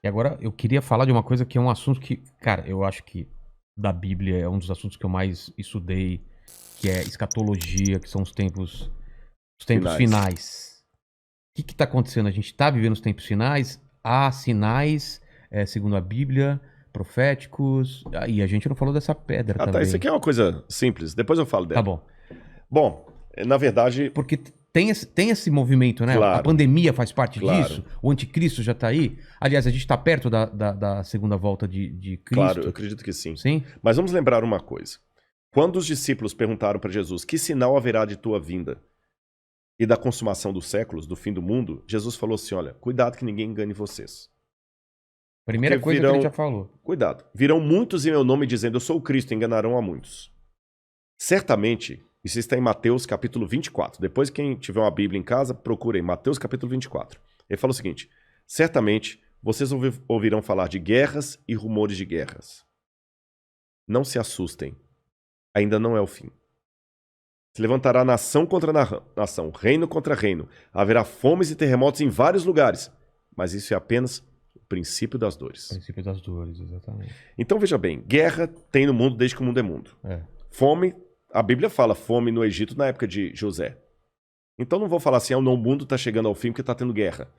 E agora eu queria falar de uma coisa que é um assunto que, cara, eu acho que da Bíblia é um dos assuntos que eu mais estudei, que é escatologia, que são os tempos Finais. finais. O que está acontecendo? A gente está vivendo os tempos finais, há sinais, segundo a Bíblia, proféticos, e a gente não falou dessa pedra Ah, tá. Isso também. aqui é uma coisa simples. Depois eu falo Tá dela. bom. Bom, na verdade, Porque tem esse movimento, né? A claro, pandemia faz parte claro, disso, o anticristo já está aí. Aliás, a gente está perto da segunda volta de claro, eu Cristo, acredito que sim. sim? Mas vamos lembrar uma coisa. Quando os discípulos perguntaram para Jesus: que sinal haverá de tua vinda e da consumação dos séculos, do fim do mundo, Jesus falou assim: olha, cuidado que ninguém engane vocês. Porque Primeira coisa que ele já virão, falou. cuidado, virão muitos em meu nome dizendo: eu sou o Cristo, e enganarão a muitos. Certamente, isso está em Mateus capítulo 24. Depois, quem tiver uma Bíblia em casa, procure em Mateus capítulo 24. Ele fala o seguinte: certamente vocês ouvirão falar de guerras e rumores de guerras. Não se assustem, ainda não é o fim. Se levantará nação contra nação, reino contra reino. Haverá fomes e terremotos em vários lugares. Mas isso é apenas o princípio das dores. Princípio das dores, exatamente. Então veja bem, guerra tem no mundo desde que o mundo é mundo. É. Fome, a Bíblia fala fome no Egito na época de José. Então não vou falar assim, o mundo está chegando ao fim porque está tendo guerra.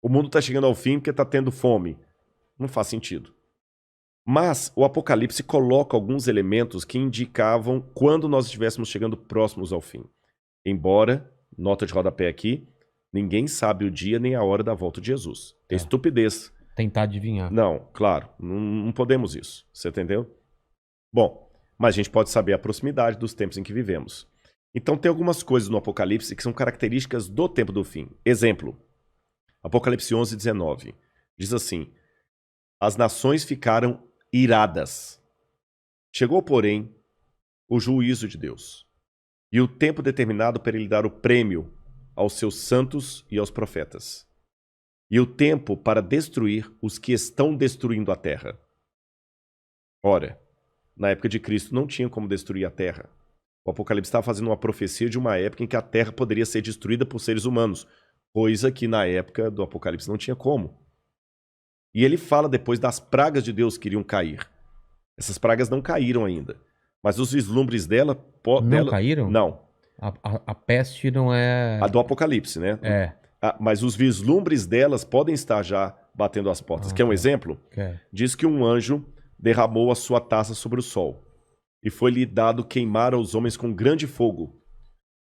O mundo está chegando ao fim porque está tendo fome. Não faz sentido. Mas o Apocalipse coloca alguns elementos que indicavam quando nós estivéssemos chegando próximos ao fim. Embora, nota de rodapé aqui, ninguém sabe o dia nem a hora da volta de Jesus. É É. estupidez. Tentar adivinhar. Não, claro, não podemos isso. Você entendeu? Bom, mas a gente pode saber a proximidade dos tempos em que vivemos. Então tem algumas coisas no Apocalipse que são características do tempo do fim. Exemplo, Apocalipse 11:19. Diz assim: as nações ficaram iradas. Chegou, porém, o juízo de Deus, e o tempo determinado para ele dar o prêmio aos seus santos e aos profetas, e o tempo para destruir os que estão destruindo a terra. Ora, na época de Cristo não tinha como destruir a terra. O Apocalipse estava fazendo uma profecia de uma época em que a terra poderia ser destruída por seres humanos, coisa que na época do Apocalipse não tinha como. E ele fala depois das pragas de Deus que iriam cair. Essas pragas não caíram ainda, mas os vislumbres Não caíram? não. A peste não A é. do Apocalipse, né? É. Mas os vislumbres delas podem estar já batendo as portas. Ah, Quer um tá. exemplo? Quer. Diz que um anjo derramou a sua taça sobre o sol, e foi-lhe dado queimar aos homens com grande fogo.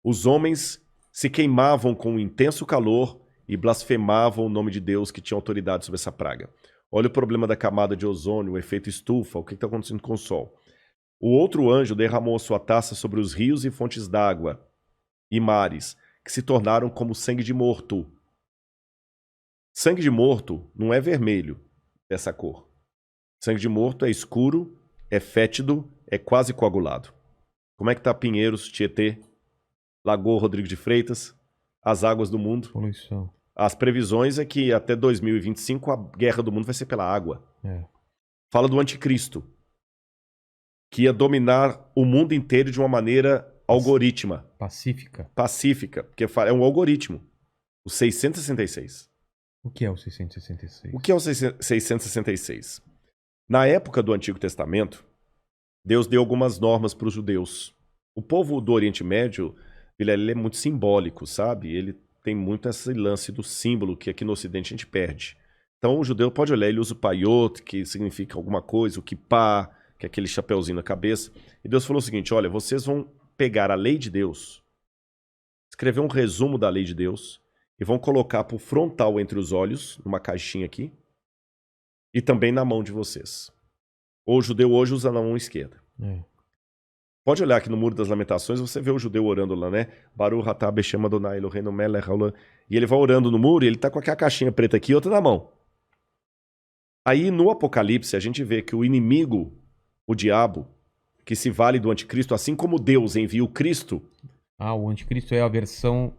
Os homens se queimavam com um intenso calor e blasfemavam o nome de Deus que tinha autoridade sobre essa praga. Olha o problema da camada de ozônio, o efeito estufa, o que está acontecendo com o sol. O outro anjo derramou a sua taça sobre os rios e fontes d'água e mares, que se tornaram como sangue de morto. Sangue de morto não é vermelho, dessa cor. Sangue de morto é escuro, é fétido, é quase coagulado. Como é que tá Pinheiros, Tietê, Lagoa Rodrigo de Freitas, as águas do mundo? Poluição. As previsões é que até 2025 a guerra do mundo vai ser pela água. É. Fala do anticristo, que ia dominar o mundo inteiro de uma maneira algorítmica, Pacífica. pacífica, porque é um algoritmo. O 666. O que é o 666? O que é o 666? Na época do Antigo Testamento, Deus deu algumas normas para os judeus. O povo do Oriente Médio, ele é muito simbólico, sabe? Ele tem muito esse lance do símbolo que aqui no Ocidente a gente perde. Então o judeu pode olhar, ele usa o paiot, que significa alguma coisa, o kippah, que é aquele chapeuzinho na cabeça. E Deus falou o seguinte: olha, vocês vão pegar a lei de Deus, escrever um resumo da lei de Deus e vão colocar por frontal entre os olhos, numa caixinha aqui, e também na mão de vocês. O judeu hoje usa na mão esquerda. É. Pode olhar aqui no Muro das Lamentações, você vê o judeu orando lá, né? Baruch atah Beshem Adonai Eloheinu melech haolam. E ele vai orando no muro e ele tá com aquela caixinha preta aqui e outra na mão. Aí no Apocalipse a gente vê que o inimigo, o diabo, que se vale do anticristo, assim como Deus envia o Cristo Ah, o anticristo é a versão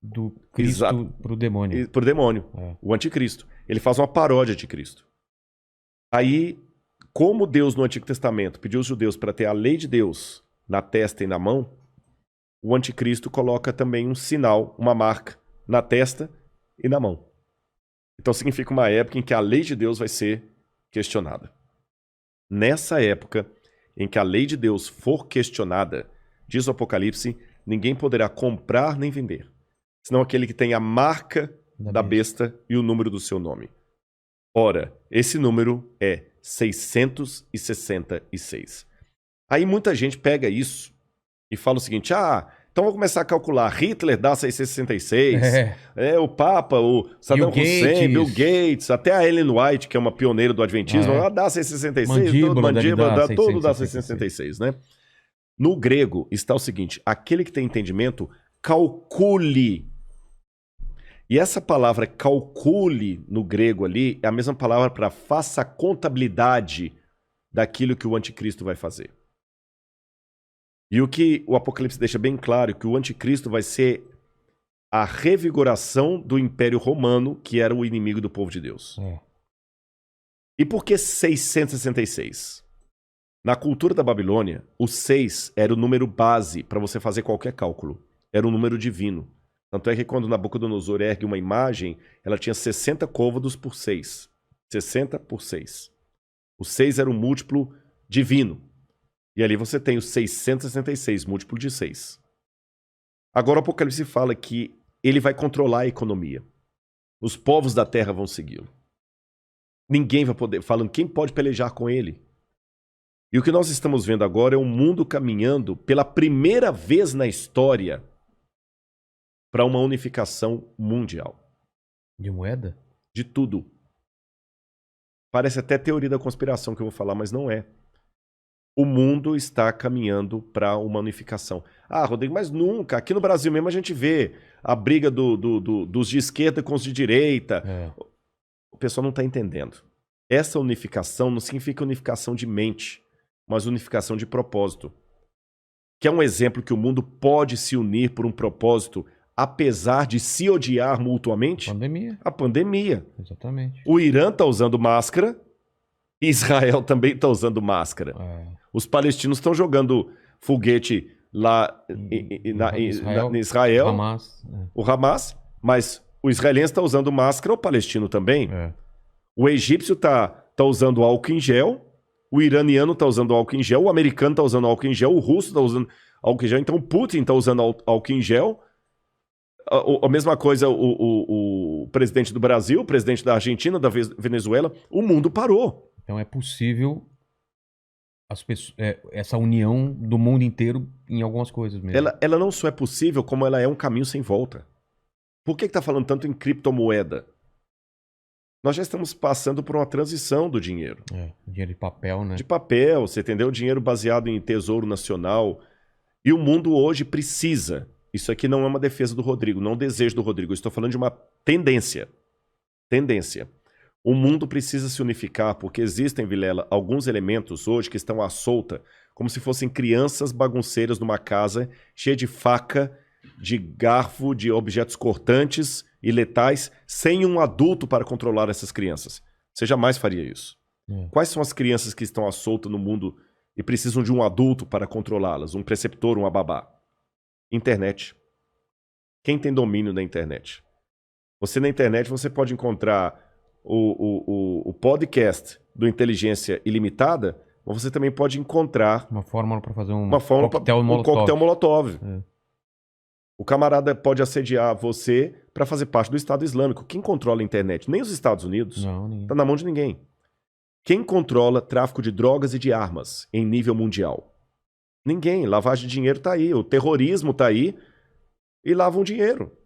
do Cristo pro demônio. pro demônio, É. o anticristo. Ele faz uma paródia de Cristo. Aí, como Deus no Antigo Testamento pediu aos judeus para ter a lei de Deus na testa e na mão, o anticristo coloca também um sinal, uma marca, na testa e na mão. Então significa uma época em que a lei de Deus vai ser questionada. Nessa época em que a lei de Deus for questionada, diz o Apocalipse, ninguém poderá comprar nem vender, senão aquele que tem a marca da besta e o número do seu nome. Ora, esse número é 666. Aí muita gente pega isso e fala o seguinte, então vou começar a calcular, Hitler dá 666, o Papa, o Saddam Hussein, Bill Gates, até a Ellen White, que é uma pioneira do Adventismo, ela dá 666, mandíbula todo dá 666, né? No grego está o seguinte, aquele que tem entendimento, calcule. E essa palavra calcule no grego ali é a mesma palavra para faça a contabilidade daquilo que o anticristo vai fazer. E o que o Apocalipse deixa bem claro é que o anticristo vai ser a revigoração do Império Romano, que era o inimigo do povo de Deus. E por que 666? Na cultura da Babilônia, o 6 era o número base para você fazer qualquer cálculo. Era um número divino. Tanto é que quando Nabucodonosor ergue uma imagem, ela tinha 60 côvados por 6. 60 por 6. O 6 era um múltiplo divino. E ali você tem o 666, múltiplo de 6. Agora o Apocalipse fala que ele vai controlar a economia. Os povos da terra vão segui-lo. Ninguém vai poder, falando quem pode pelejar com ele. E o que nós estamos vendo agora é o mundo caminhando pela primeira vez na história para uma unificação mundial. De moeda? De tudo. Parece até teoria da conspiração que eu vou falar, mas não é. O mundo está caminhando para uma unificação. Rodrigo, mas nunca. Aqui no Brasil mesmo a gente vê a briga dos de esquerda com os de direita. O pessoal não está entendendo. Essa unificação não significa unificação de mente, mas unificação de propósito. Que é um exemplo que o mundo pode se unir por um propósito, apesar de se odiar mutuamente. A pandemia. Exatamente. O Irã está usando máscara, Israel também está usando máscara. Os palestinos estão jogando foguete lá em Israel, o Hamas, mas o israelense está usando máscara, o palestino também. O egípcio está usando álcool em gel, o iraniano está usando álcool em gel, o americano está usando álcool em gel, o russo está usando álcool em gel, então o Putin está usando álcool em gel. A mesma coisa o presidente do Brasil, o presidente da Argentina, da Venezuela, o mundo parou. Então é possível essa união do mundo inteiro em algumas coisas mesmo. Ela não só é possível, como ela é um caminho sem volta. Por que está falando tanto em criptomoeda? Nós já estamos passando por uma transição do dinheiro. Dinheiro de papel, né? De papel, você entendeu? Dinheiro baseado em tesouro nacional. E o mundo hoje precisa. Isso aqui não é uma defesa do Rodrigo, não é um desejo do Rodrigo. Eu estou falando de uma tendência. Tendência. O mundo precisa se unificar porque existem, Vilela, alguns elementos hoje que estão à solta, como se fossem crianças bagunceiras numa casa cheia de faca, de garfo, de objetos cortantes e letais, sem um adulto para controlar essas crianças. Você jamais faria isso. Quais são as crianças que estão à solta no mundo e precisam de um adulto para controlá-las? Um preceptor, uma babá? Internet. Quem tem domínio da internet? Você na internet você pode encontrar o podcast do Inteligência Ilimitada, mas você também pode encontrar uma fórmula para fazer um coquetel molotov. O camarada pode assediar você para fazer parte do Estado Islâmico. Quem controla a internet? Nem os Estados Unidos. Não, está na mão de ninguém. Quem controla tráfico de drogas e de armas em nível mundial? Ninguém. Lavagem de dinheiro está aí. O terrorismo está aí e lavam dinheiro.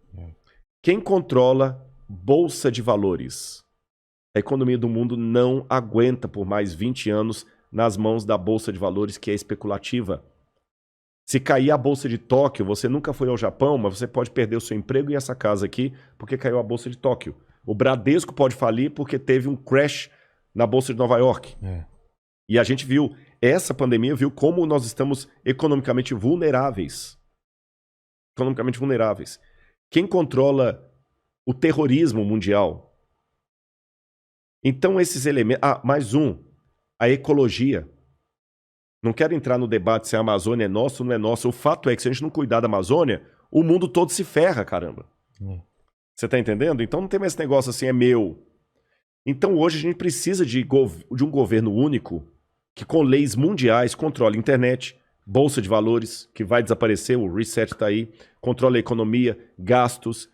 Quem controla bolsa de valores? A economia do mundo não aguenta por mais 20 anos nas mãos da bolsa de valores que é especulativa. Se cair a bolsa de Tóquio, você nunca foi ao Japão, mas você pode perder o seu emprego e essa casa aqui porque caiu a bolsa de Tóquio. O Bradesco pode falir porque teve um crash na bolsa de Nova York. E a gente viu, essa pandemia viu como nós estamos economicamente vulneráveis. Economicamente vulneráveis. Quem controla o terrorismo mundial? Então esses elementos... mais um. A ecologia. Não quero entrar no debate se a Amazônia é nossa ou não é nossa. O fato é que se a gente não cuidar da Amazônia, o mundo todo se ferra, caramba. Você tá entendendo? Então não tem mais esse negócio assim, é meu. Então hoje a gente precisa de um governo único que com leis mundiais controle a internet, bolsa de valores, que vai desaparecer, o reset está aí, controle a economia, gastos,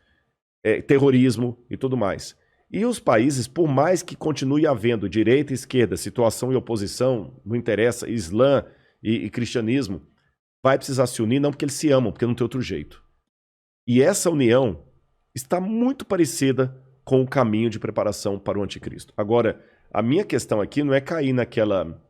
terrorismo e tudo mais. E os países, por mais que continue havendo direita e esquerda, situação e oposição, não interessa, Islã e cristianismo, vai precisar se unir, não porque eles se amam, porque não tem outro jeito. E essa união está muito parecida com o caminho de preparação para o anticristo. Agora, a minha questão aqui não é cair naquela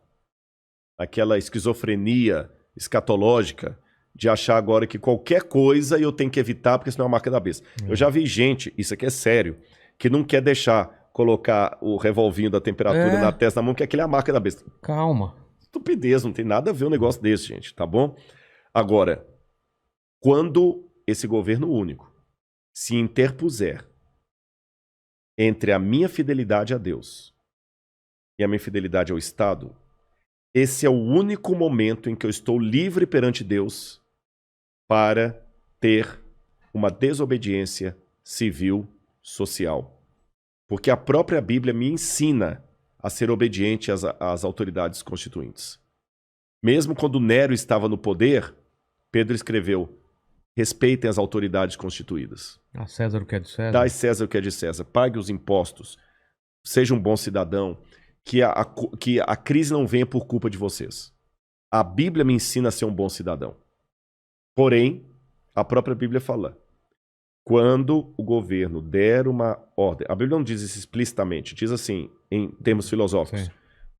esquizofrenia escatológica de achar agora que qualquer coisa eu tenho que evitar porque senão é uma marca da besta. Eu já vi gente, isso aqui é sério, que não quer deixar colocar o revolvinho da temperatura na testa da mão, que aquele é a marca da besta. Calma. Estupidez, não tem nada a ver um negócio desse, gente, tá bom? Agora, quando esse governo único se interpuser entre a minha fidelidade a Deus e a minha fidelidade ao Estado, esse é o único momento em que eu estou livre perante Deus para ter uma desobediência civil, social. Porque a própria Bíblia me ensina a ser obediente às autoridades constituintes. Mesmo quando Nero estava no poder, Pedro escreveu: respeitem as autoridades constituídas. A César o que é de César. Dai César o que é de César. Pague os impostos. Seja um bom cidadão. Que a crise não venha por culpa de vocês. A Bíblia me ensina a ser um bom cidadão. Porém, a própria Bíblia fala: quando o governo der uma ordem, a Bíblia não diz isso explicitamente, diz assim, em termos filosóficos. Sim.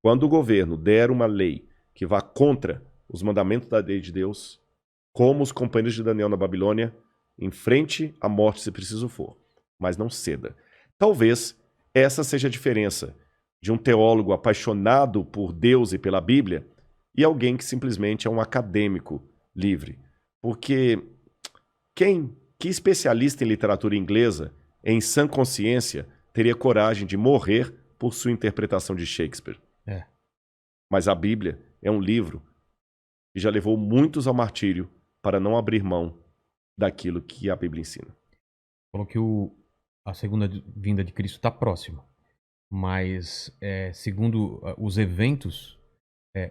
Quando o governo der uma lei que vá contra os mandamentos da lei de Deus, como os companheiros de Daniel na Babilônia, enfrente a morte se preciso for, mas não ceda. Talvez essa seja a diferença de um teólogo apaixonado por Deus e pela Bíblia e alguém que simplesmente é um acadêmico livre. Porque que especialista em literatura inglesa, em sã consciência, teria coragem de morrer por sua interpretação de Shakespeare? Mas a Bíblia é um livro que já levou muitos ao martírio para não abrir mão daquilo que a Bíblia ensina. Falou que a segunda vinda de Cristo está próxima. Mas, segundo os eventos,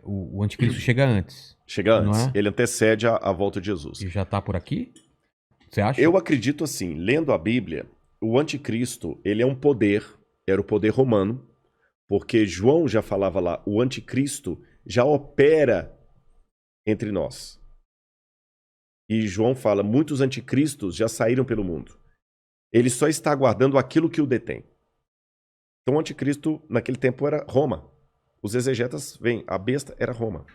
o anticristo chega antes. Chega antes. Não é? Ele antecede a volta de Jesus. E já está por aqui? Você acha? Eu acredito assim, lendo a Bíblia, o anticristo, ele é um poder, era o poder romano, porque João já falava lá, o anticristo já opera entre nós. E João fala, muitos anticristos já saíram pelo mundo. Ele só está aguardando aquilo que o detém. Então o anticristo naquele tempo era Roma. Os exegetas veem, a besta era Roma.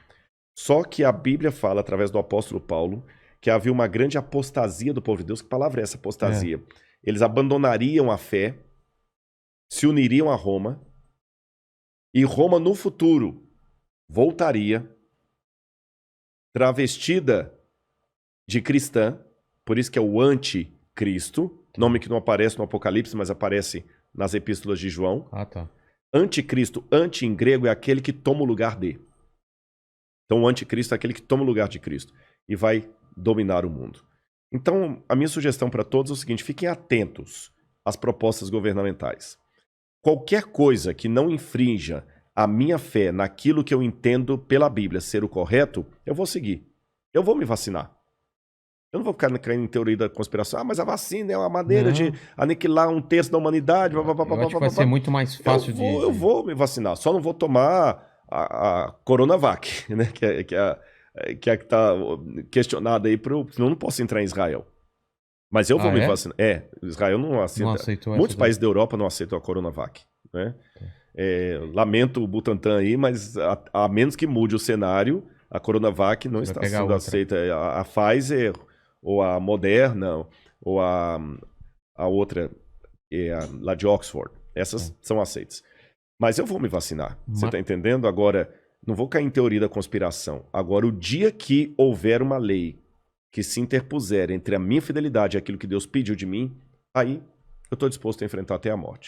Só que a Bíblia fala, através do apóstolo Paulo, que havia uma grande apostasia do povo de Deus. Que palavra é essa, apostasia? Eles abandonariam a fé, se uniriam a Roma, e Roma no futuro voltaria travestida de cristã, por isso que é o anticristo, nome que não aparece no Apocalipse, mas aparece nas epístolas de João. Ah, tá. Anticristo, anti em grego é aquele que toma o lugar de. Então o anticristo é aquele que toma o lugar de Cristo e vai dominar o mundo. Então a minha sugestão para todos é o seguinte, fiquem atentos às propostas governamentais. Qualquer coisa que não infrinja a minha fé naquilo que eu entendo pela Bíblia ser o correto, eu vou seguir. Eu vou me vacinar. Eu não vou ficar caindo em teoria da conspiração. Ah, mas a vacina é uma maneira de aniquilar 1/3 da humanidade. Eu acho que vai ser muito mais fácil Eu vou me vacinar. Só não vou tomar a Coronavac, né? Que está questionada aí, senão eu não posso entrar em Israel. Mas eu vou me vacinar. Israel não aceita. Não aceitou Muitos países da Europa não aceitam a Coronavac. Né? Lamento o Butantan aí, mas a menos que mude o cenário, a Coronavac não está sendo aceita. A Pfizer, ou a Moderna, ou a outra, lá de Oxford. Essas são aceitas. Mas eu vou me vacinar. Você está entendendo? Agora, não vou cair em teoria da conspiração. Agora, o dia que houver uma lei que se interpuser entre a minha fidelidade e aquilo que Deus pediu de mim, aí eu estou disposto a enfrentar até a morte.